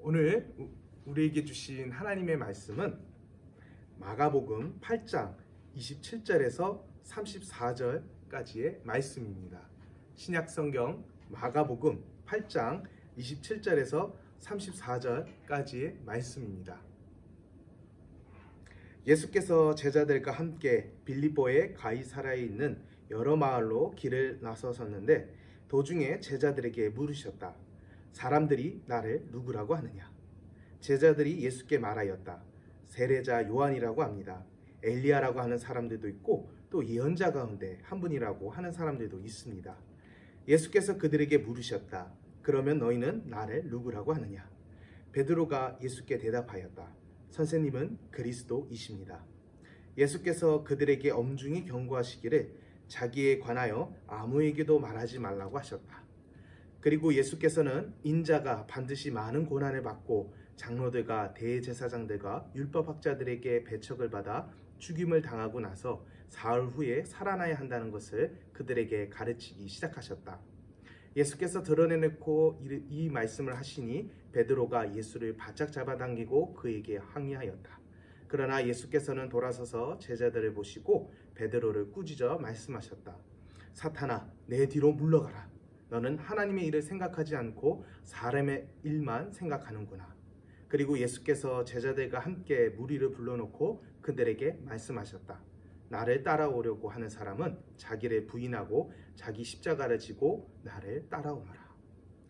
오늘 우리에게 주신 하나님의 말씀은 마가복음 8장 27절에서 34절까지의 말씀입니다. 신약성경 마가복음 8장 27절에서 34절까지의 말씀입니다. 예수께서 제자들과 함께 빌립보의 가이사랴에 있는 여러 마을로 길을 나서셨는데 도중에 제자들에게 물으셨다. 사람들이 나를 누구라고 하느냐? 제자들이 예수께 말하였다. 세례자 요한이라고 합니다. 엘리야라고 하는 사람들도 있고 또 예언자 가운데 한 분이라고 하는 사람들도 있습니다. 예수께서 그들에게 물으셨다. 그러면 너희는 나를 누구라고 하느냐? 베드로가 예수께 대답하였다. 선생님은 그리스도이십니다. 예수께서 그들에게 엄중히 경고하시기를 자기에 관하여 아무에게도 말하지 말라고 하셨다. 그리고 예수께서는 인자가 반드시 많은 고난을 받고 장로들과 대제사장들과 율법학자들에게 배척을 받아 죽임을 당하고 나서 사흘 후에 살아나야 한다는 것을 그들에게 가르치기 시작하셨다. 예수께서 드러내놓고 이 말씀을 하시니 베드로가 예수를 바짝 잡아당기고 그에게 항의하였다. 그러나 예수께서는 돌아서서 제자들을 보시고 베드로를 꾸짖어 말씀하셨다. 사탄아, 내 뒤로 물러가라. 너는 하나님의 일을 생각하지 않고 사람의 일만 생각하는구나. 그리고 예수께서 제자들과 함께 무리를 불러놓고 그들에게 말씀하셨다. 나를 따라오려고 하는 사람은 자기를 부인하고 자기 십자가를 지고 나를 따라오너라.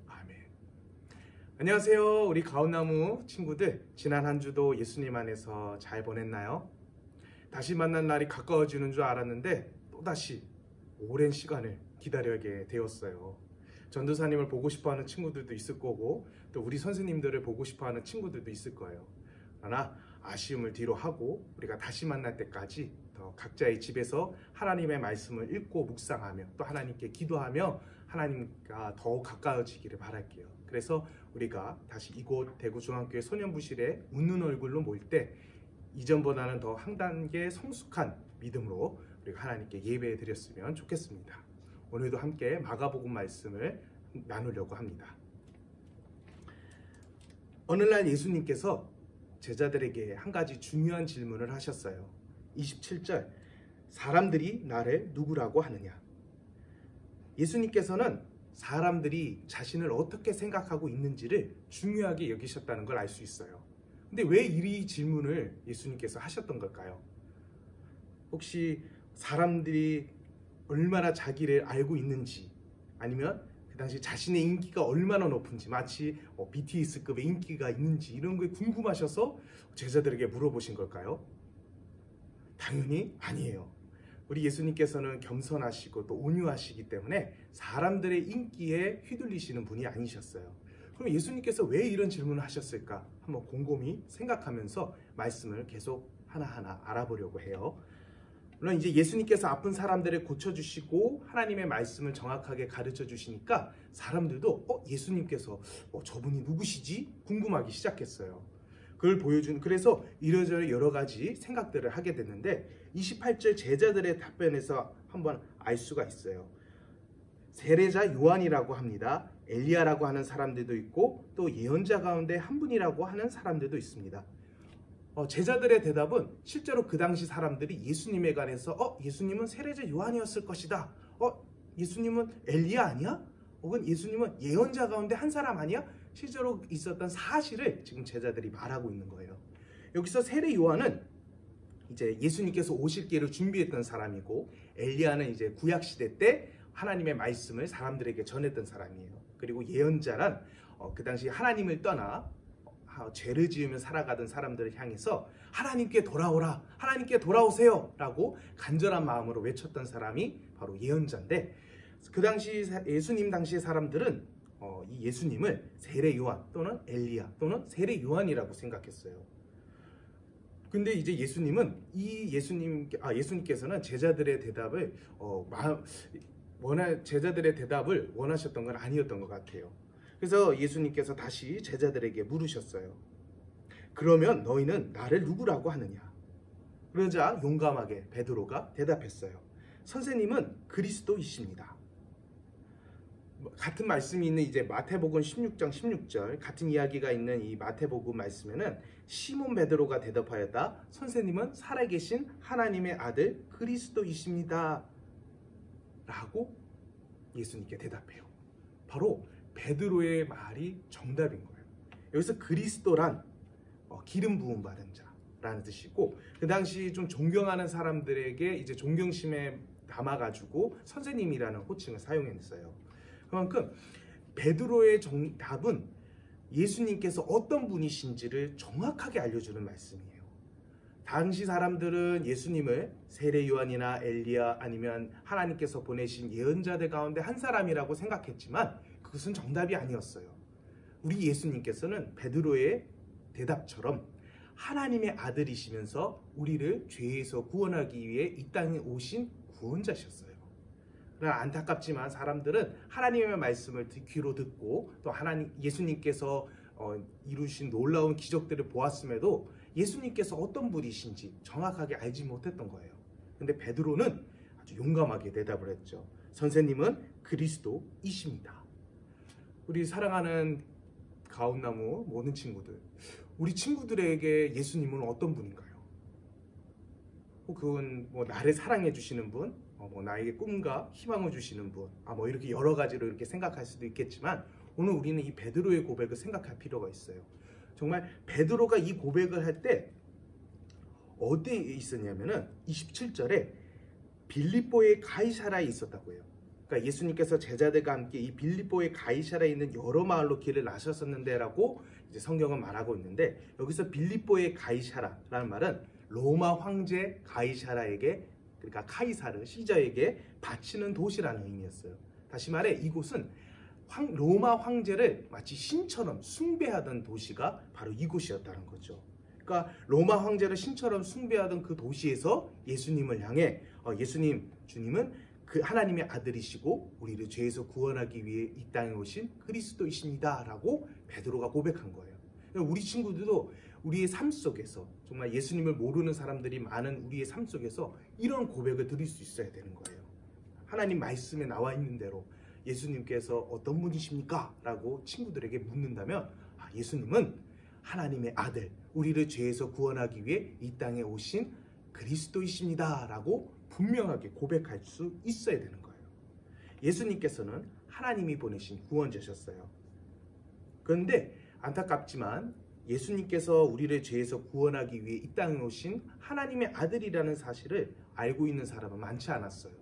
아멘. 안녕하세요. 우리 가온나무 친구들, 지난 한 주도 예수님 안에서 잘 보냈나요? 다시 만난 날이 가까워지는 줄 알았는데 또다시 오랜 시간을 기다려게 되었어요. 전도사님을 보고 싶어하는 친구들도 있을 거고 또 우리 선생님들을 보고 싶어하는 친구들도 있을 거예요. 그러나 아쉬움을 뒤로 하고 우리가 다시 만날 때까지 더 각자의 집에서 하나님의 말씀을 읽고 묵상하며 또 하나님께 기도하며 하나님과 더욱 가까워지기를 바랄게요. 그래서 우리가 다시 이곳 대구중앙교회 소년부실에 웃는 얼굴로 모일 때 이전보다는 더 한 단계 성숙한 믿음으로 우리가 하나님께 예배해 드렸으면 좋겠습니다. 오늘도 함께 마가복음 말씀을 나누려고 합니다. 어느 날 예수님께서 제자들에게 한 가지 중요한 질문을 하셨어요. 27절, 사람들이 나를 누구라고 하느냐? 예수님께서는 사람들이 자신을 어떻게 생각하고 있는지를 중요하게 여기셨다는 걸 알 수 있어요. 근데 왜 이 질문을 예수님께서 하셨던 걸까요? 혹시 사람들이 얼마나 자기를 알고 있는지, 아니면 그 당시 자신의 인기가 얼마나 높은지, 마치 BTS급의 인기가 있는지 이런 게 궁금하셔서 제자들에게 물어보신 걸까요? 당연히 아니에요. 우리 예수님께서는 겸손하시고 또 온유하시기 때문에 사람들의 인기에 휘둘리시는 분이 아니셨어요. 그럼 예수님께서 왜 이런 질문을 하셨을까? 한번 곰곰이 생각하면서 말씀을 계속 하나하나 알아보려고 해요. 물론 이제 예수님께서 아픈 사람들을 고쳐주시고 하나님의 말씀을 정확하게 가르쳐 주시니까 사람들도 예수님께서 저분이 누구시지? 궁금하기 시작했어요. 그걸 그래서 이러저러 여러 가지 생각들을 하게 됐는데 28절 제자들의 답변에서 한번 알 수가 있어요. 세례자 요한이라고 합니다. 엘리야라고 하는 사람들도 있고 또 예언자 가운데 한 분이라고 하는 사람들도 있습니다. 제자들의 대답은 실제로 그 당시 사람들이 예수님에 관해서 예수님은 세례자 요한이었을 것이다. 예수님은 엘리야 아니야? 혹은 예수님은 예언자 가운데 한 사람 아니야? 실제로 있었던 사실을 지금 제자들이 말하고 있는 거예요. 여기서 세례 요한은 이제 예수님께서 오실 길을 준비했던 사람이고 엘리야는 이제 구약 시대 때 하나님의 말씀을 사람들에게 전했던 사람이에요. 그리고 예언자란 그 당시 하나님을 떠나 죄를 지으며 살아가던 사람들을 향해서 하나님께 돌아오라, 하나님께 돌아오세요 라고 간절한 마음으로 외쳤던 사람이 바로 예언자인데 그 당시 예수님 당시의 사람들은 이 예수님을 세례 요한 또는 엘리야 또는 세례 요한이라고 생각했어요. 근데 이제 예수님께서는 제자들의 대답을 원하셨던 건 아니었던 것 같아요. 그래서 예수님께서 다시 제자들에게 물으셨어요. 그러면 너희는 나를 누구라고 하느냐? 그러자 용감하게 베드로가 대답했어요. 선생님은 그리스도이십니다. 같은 말씀이 있는 이제 마태복음 16장 16절 같은 이야기가 있는 이 마태복음 말씀에는 시몬 베드로가 대답하였다. 선생님은 살아계신 하나님의 아들 그리스도이십니다. 라고 예수님께 대답해요. 바로 베드로의 말이 정답인 거예요. 여기서 그리스도란 기름 부음 받은 자라는 뜻이고, 그 당시 좀 존경하는 사람들에게 이제 존경심에 담아가지고 선생님이라는 호칭을 사용했어요. 그만큼 베드로의 정답은 예수님께서 어떤 분이신지를 정확하게 알려주는 말씀이에요. 당시 사람들은 예수님을 세례 요한이나 엘리야 아니면 하나님께서 보내신 예언자들 가운데 한 사람이라고 생각했지만 그것은 정답이 아니었어요. 우리 예수님께서는 베드로의 대답처럼 하나님의 아들이시면서 우리를 죄에서 구원하기 위해 이 땅에 오신 구원자셨어요. 그러나 안타깝지만 사람들은 하나님의 말씀을 귀로 듣고 또 예수님께서 이루신 놀라운 기적들을 보았음에도 예수님께서 어떤 분이신지 정확하게 알지 못했던 거예요. 근데 베드로는 아주 용감하게 대답을 했죠. 선생님은 그리스도이십니다. 우리 사랑하는 가온나무 모든 친구들, 우리 친구들에게 예수님은 어떤 분인가요? 그건 나를 사랑해 주시는 분, 나에게 꿈과 희망을 주시는 분, 이렇게 여러 가지로 이렇게 생각할 수도 있겠지만, 오늘 우리는 이 베드로의 고백을 생각할 필요가 있어요. 정말 베드로가 이 고백을 할 때 어디에 있었냐면은 27절에 빌립보의 가이사라에 있었다고 해요. 그러니까 예수님께서 제자들과 함께 이 빌립보의 가이사라에 있는 여러 마을로 길을 나셨었는데라고 이제 성경은 말하고 있는데, 여기서 빌립보의 가이사라라는 말은 로마 황제 가이사라에게, 그러니까 카이사르 시저에게 바치는 도시라는 의미였어요. 다시 말해 이곳은 로마 황제를 마치 신처럼 숭배하던 도시가 바로 이곳이었다는 거죠. 그러니까 로마 황제를 신처럼 숭배하던 그 도시에서 예수님을 향해 예수님, 주님은 그 하나님의 아들이시고 우리를 죄에서 구원하기 위해 이 땅에 오신 그리스도이십니다 라고 베드로가 고백한 거예요. 우리 친구들도 우리의 삶 속에서, 정말 예수님을 모르는 사람들이 많은 우리의 삶 속에서 이런 고백을 드릴 수 있어야 되는 거예요. 하나님 말씀에 나와 있는 대로 예수님께서 어떤 분이십니까? 라고 친구들에게 묻는다면, 예수님은 하나님의 아들, 우리를 죄에서 구원하기 위해 이 땅에 오신 그리스도이십니다 라고 분명하게 고백할 수 있어야 되는 거예요. 예수님께서는 하나님이 보내신 구원자셨어요. 그런데 안타깝지만 예수님께서 우리를 죄에서 구원하기 위해 이 땅에 오신 하나님의 아들이라는 사실을 알고 있는 사람은 많지 않았어요.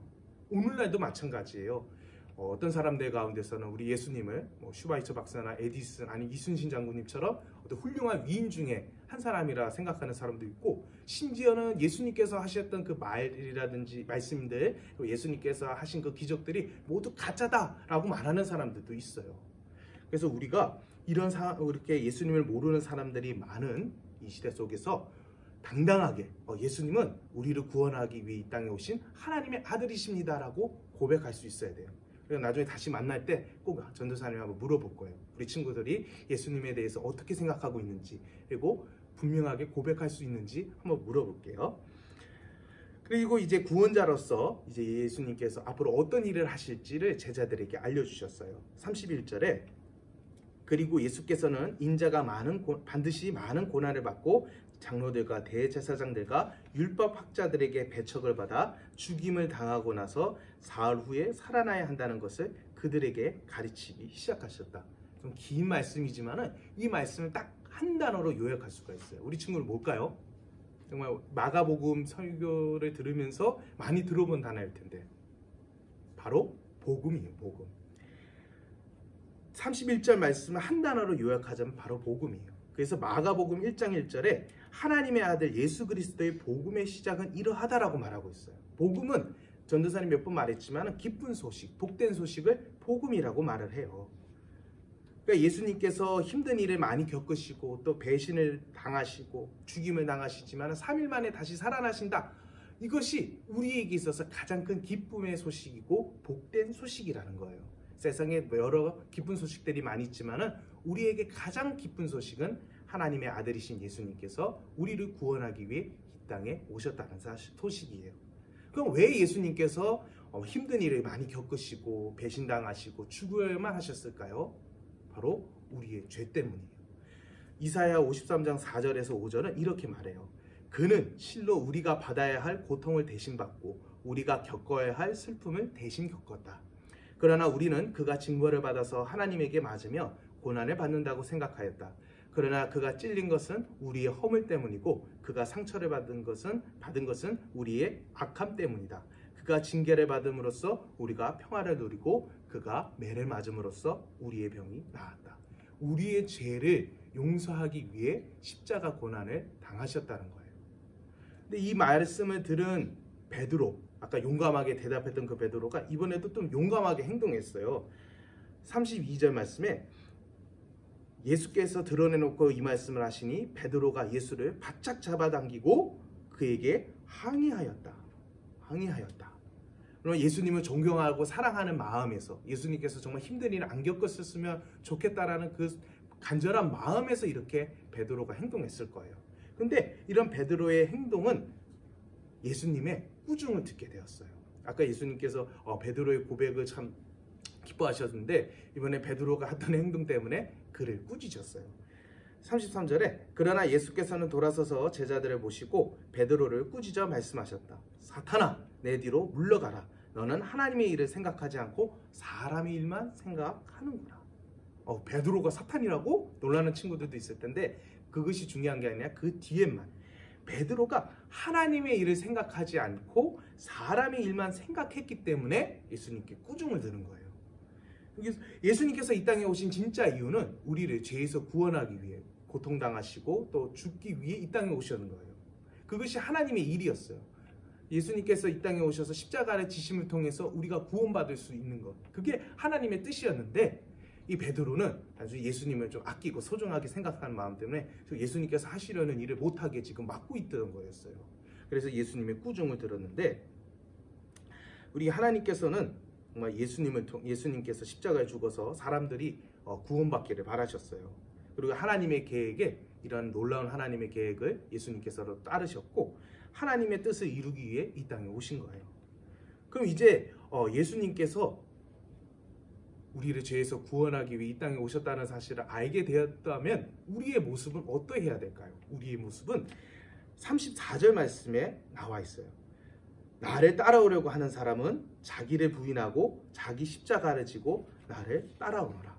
오늘날도 마찬가지예요. 어떤 사람들 가운데서는 우리 예수님을 슈바이처 박사나 에디슨 아니 이순신 장군님처럼 어떤 훌륭한 위인 중에 한 사람이라 생각하는 사람도 있고, 심지어는 예수님께서 하셨던 그 말이라든지 말씀들, 예수님께서 하신 그 기적들이 모두 가짜다라고 말하는 사람들도 있어요. 그래서 우리가 이렇게 예수님을 모르는 사람들이 많은 이 시대 속에서 당당하게 예수님은 우리를 구원하기 위해 이 땅에 오신 하나님의 아들이십니다라고 고백할 수 있어야 돼요. 그리고 나중에 다시 만날 때 꼭 전도사님이 한번 물어볼 거예요. 우리 친구들이 예수님에 대해서 어떻게 생각하고 있는지, 그리고 분명하게 고백할 수 있는지 한번 물어볼게요. 그리고 이제 구원자로서 이제 예수님께서 앞으로 어떤 일을 하실지를 제자들에게 알려주셨어요. 31절에 그리고 예수께서는 인자가 반드시 많은 고난을 받고 장로들과 대제사장들과 율법 학자들에게 배척을 받아 죽임을 당하고 나서 사흘 후에 살아나야 한다는 것을 그들에게 가르치기 시작하셨다. 좀 긴 말씀이지만은 이 말씀을 딱 한 단어로 요약할 수가 있어요. 우리 친구는 뭘까요? 정말 마가복음 설교를 들으면서 많이 들어본 단어일 텐데, 바로 복음이에요. 복음. 31절 말씀을 한 단어로 요약하자면 바로 복음이에요. 그래서 마가복음 1장 1절에 하나님의 아들 예수 그리스도의 복음의 시작은 이러하다라고 말하고 있어요. 복음은 전도사님 몇 번 말했지만 기쁜 소식, 복된 소식을 복음이라고 말을 해요. 그러니까 예수님께서 힘든 일을 많이 겪으시고 또 배신을 당하시고 죽임을 당하시지만 3일 만에 다시 살아나신다. 이것이 우리에게 있어서 가장 큰 기쁨의 소식이고 복된 소식이라는 거예요. 세상에 여러 기쁜 소식들이 많이 있지만 우리에게 가장 기쁜 소식은 하나님의 아들이신 예수님께서 우리를 구원하기 위해 이 땅에 오셨다는 소식이에요. 그럼 왜 예수님께서 힘든 일을 많이 겪으시고 배신당하시고 죽어야만 하셨을까요? 바로 우리의 죄 때문이에요. 이사야 53장 4절에서 5절은 이렇게 말해요. 그는 실로 우리가 받아야 할 고통을 대신 받고 우리가 겪어야 할 슬픔을 대신 겪었다. 그러나 우리는 그가 징벌을 받아서 하나님에게 맞으며 고난을 받는다고 생각하였다. 그러나 그가 찔린 것은 우리의 허물 때문이고 그가 상처를 받은 것은 우리의 악함 때문이다. 그가 징계를 받음으로써 우리가 평화를 누리고 그가 매를 맞음으로써 우리의 병이 나았다. 우리의 죄를 용서하기 위해 십자가 고난을 당하셨다는 거예요. 근데 이 말씀을 들은 베드로, 아까 용감하게 대답했던 그 베드로가 이번에도 좀 용감하게 행동했어요. 32절 말씀에 예수께서 드러내놓고 이 말씀을 하시니 베드로가 예수를 바짝 잡아당기고 그에게 항의하였다. 그러면 예수님을 존경하고 사랑하는 마음에서 예수님께서 정말 힘든 일을 안 겪었으면 좋겠다라는 그 간절한 마음에서 이렇게 베드로가 행동했을 거예요. 근데 이런 베드로의 행동은 예수님의 꾸중을 듣게 되었어요. 아까 예수님께서 베드로의 고백을 참 기뻐하셨는데 이번에 베드로가 했던 행동 때문에 그를 꾸짖었어요. 33절에 그러나 예수께서는 돌아서서 제자들을 모시고 베드로를 꾸짖어 말씀하셨다. 사탄아, 내 뒤로 물러가라. 너는 하나님의 일을 생각하지 않고 사람의 일만 생각하는구나. 베드로가 사탄이라고 놀라는 친구들도 있을 텐데 그것이 중요한 게 아니라 그 뒤에만 베드로가 하나님의 일을 생각하지 않고 사람의 일만 생각했기 때문에 예수님께 꾸중을 들은 거예요. 예수님께서 이 땅에 오신 진짜 이유는 우리를 죄에서 구원하기 위해 고통당하시고 또 죽기 위해 이 땅에 오셨는 거예요. 그것이 하나님의 일이었어요. 예수님께서 이 땅에 오셔서 십자가의 지심을 통해서 우리가 구원받을 수 있는 것, 그게 하나님의 뜻이었는데 이 베드로는 단순히 예수님을 좀 아끼고 소중하게 생각하는 마음 때문에 예수님께서 하시려는 일을 못하게 지금 막고 있던 거였어요. 그래서 예수님의 꾸중을 들었는데 우리 하나님께서는 정말 예수님께서 십자가에 죽어서 사람들이 구원받기를 바라셨어요. 그리고 하나님의 계획에 이런 놀라운 하나님의 계획을 예수님께서 따르셨고 하나님의 뜻을 이루기 위해 이 땅에 오신 거예요. 그럼 이제 예수님께서 우리를 죄에서 구원하기 위해 이 땅에 오셨다는 사실을 알게 되었다면 우리의 모습은 어떠해야 될까요? 우리의 모습은 34절 말씀에 나와 있어요. 나를 따라오려고 하는 사람은 자기를 부인하고 자기 십자가를 지고 나를 따라오너라.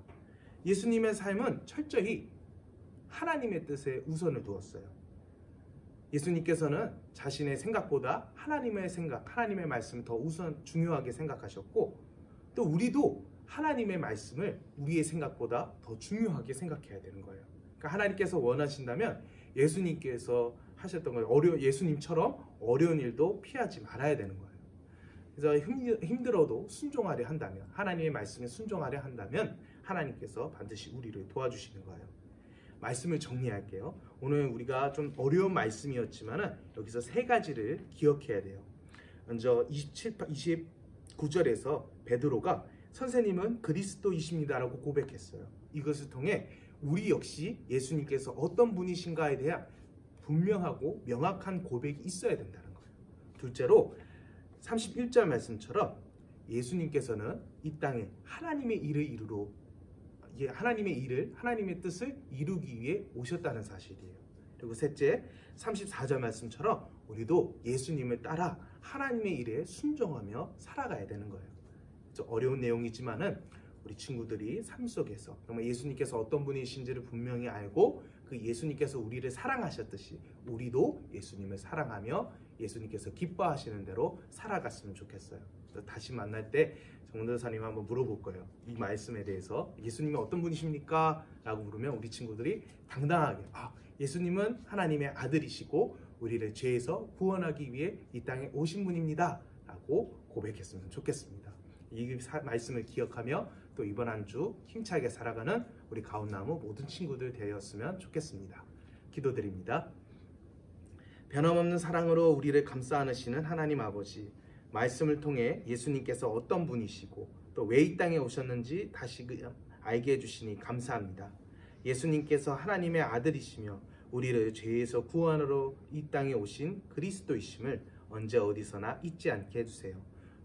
예수님의 삶은 철저히 하나님의 뜻에 우선을 두었어요. 예수님께서는 자신의 생각보다 하나님의 생각, 하나님의 말씀을 더 우선 중요하게 생각하셨고 또 우리도 하나님의 말씀을 우리의 생각보다 더 중요하게 생각해야 되는 거예요. 그러니까 하나님께서 원하신다면 예수님께서 하셨던 거예요. 예수님처럼 어려운 일도 피하지 말아야 되는 거예요. 그래서 힘들어도 순종하려 한다면, 하나님의 말씀에 순종하려 한다면 하나님께서 반드시 우리를 도와주시는 거예요. 말씀을 정리할게요. 오늘 우리가 좀 어려운 말씀이었지만 여기서 세 가지를 기억해야 돼요. 먼저 29절에서 베드로가 선생님은 그리스도이십니다라고 고백했어요. 이것을 통해 우리 역시 예수님께서 어떤 분이신가에 대한 분명하고 명확한 고백이 있어야 된다는 거예요. 둘째로 31절 말씀처럼 예수님께서는 이 땅에 하나님의 뜻을 이루기 위해 오셨다는 사실이에요. 그리고 셋째, 34절 말씀처럼 우리도 예수님을 따라 하나님의 일에 순종하며 살아가야 되는 거예요. 어려운 내용이지만은 우리 친구들이 삶 속에서 정말 예수님께서 어떤 분이신지를 분명히 알고 그 예수님께서 우리를 사랑하셨듯이 우리도 예수님을 사랑하며 예수님께서 기뻐하시는 대로 살아갔으면 좋겠어요. 다시 만날 때 정도사님 한번 물어볼 거예요. 이 말씀에 대해서 예수님이 어떤 분이십니까? 라고 물으면 우리 친구들이 당당하게 예수님은 하나님의 아들이시고 우리를 죄에서 구원하기 위해 이 땅에 오신 분입니다 라고 고백했으면 좋겠습니다. 이 말씀을 기억하며 또 이번 한 주 힘차게 살아가는 우리 가온나무 모든 친구들 되었으면 좋겠습니다. 기도드립니다. 변함없는 사랑으로 우리를 감싸 안으시는 하나님 아버지, 말씀을 통해 예수님께서 어떤 분이시고 또 왜 이 땅에 오셨는지 다시 알게 해주시니 감사합니다. 예수님께서 하나님의 아들이시며 우리를 죄에서 구원하러 이 땅에 오신 그리스도이심을 언제 어디서나 잊지 않게 해주세요.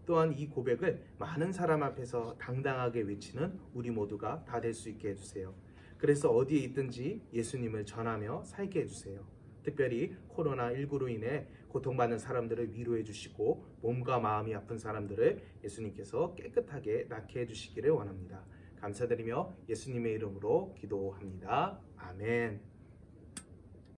또한 이 고백을 많은 사람 앞에서 당당하게 외치는 우리 모두가 다 될 수 있게 해주세요. 그래서 어디에 있든지 예수님을 전하며 살게 해주세요. 특별히 코로나19로 인해 고통받는 사람들을 위로해 주시고 몸과 마음이 아픈 사람들을 예수님께서 깨끗하게 낫게 해주시기를 원합니다. 감사드리며 예수님의 이름으로 기도합니다. 아멘.